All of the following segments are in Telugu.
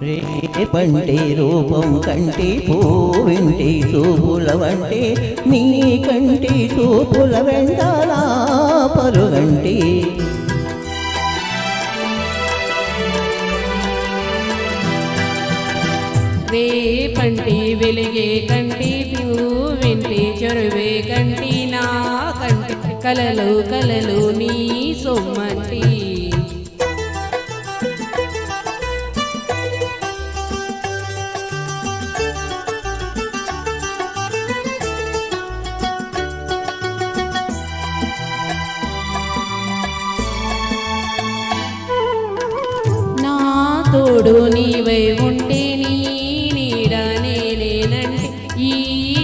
రేపంటే రూపం కంటి పూవింటి చూపుల వంటి నీ కంటి చూపుల వెంటాలా పరుగంటి రేపంటి వెలిగే కంటి పూవింటి చొరవే కంటి నా కంటి కలలు కలలు నీ సొమ్మంటి తోడు నీవై ఉంటే నీ నీడ నేనేనంటే ఈ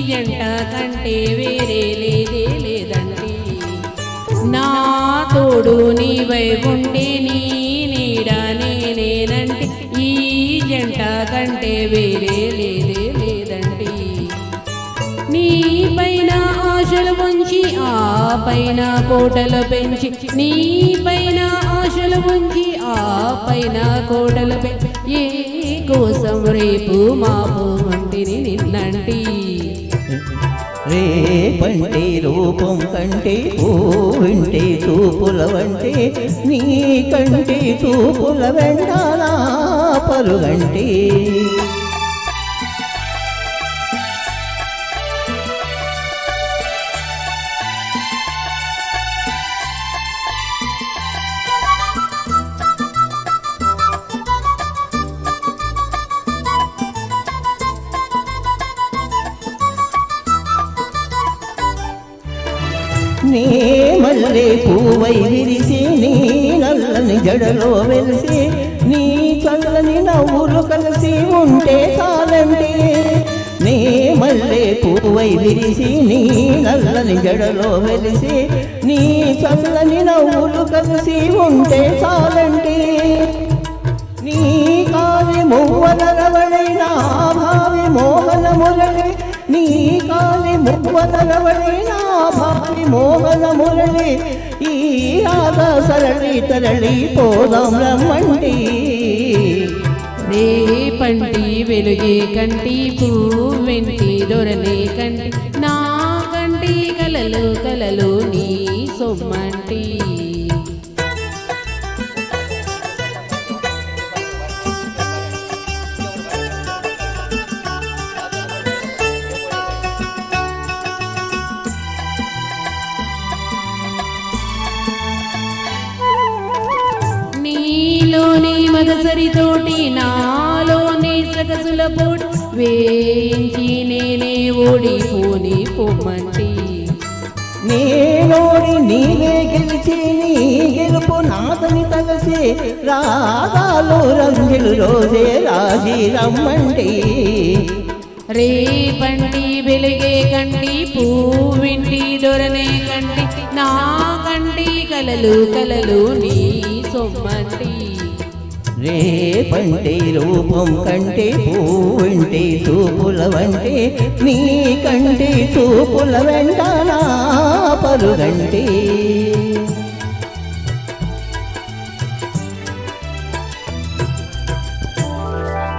జంట కంటే వేరే లేదే లేదంటే నా తోడు నీవై ఉంటే నీ నీడ నేనేనంటే ఈ జంట కంటే వేరే లేదే లేదంటే నీ పైన ఆశలు ఉంచి ఆ పైన కోటలు పెంచి నీ పైన ఆశలు ఉంచి ఆ పైన కోటలు పెంచి ఏ కోసం రేపు మాపు వంటిని నిన్నంటి రేపంటి రూపం కంటి పూవింటి చూపుల వంటి నీ కంటి చూపుల వెంటాలా పరుగంటి నీ మల్లె పూవై విరిసి నీ నల్లని జడలో వెలిసి నీ చల్లని నవ్వులు కలిసి ఉంటే చాలండి నీ మల్లె పూవై విరిసి నీ నల్లని జడలో వెలిసి నీ చల్లని నవ్వులు కలిసి ఉంటే చాలండి నీ కాలి మువ్వల రవళైనా భావి మోహన మురళి నీ కాలి మువ్వల రవళైనా భావి మోహన మురళి ఈ రాధ సరళి తరళి పోదాం రమ్మంటి రేపంటి వెలుగే కంటి పూవెంటి దొరలే కంటి నా కంటి కలలు కలలు నీ సొమ్మంటి నీలోని మగసరితోటి నాలోని సగసుల పోటీ వేయించి నేనే ఓడిపోని పొమ్మంటి నేనోడి నీవే గెలిచి నీ గెలుపు నాదని తలసి రాగాలు రంగులు రోజే రాజీ రమ్మంటి రేపంటి వెలుగే కంటి పూవింటి దొరనే కంటి నా కంటి కలలు కలలు నీ సొమ్మంటి రేపంటి రూపం కంటి పూవింటి చూపుల వంటి నీ కంటి చూపుల వెంటనా పరుగంటి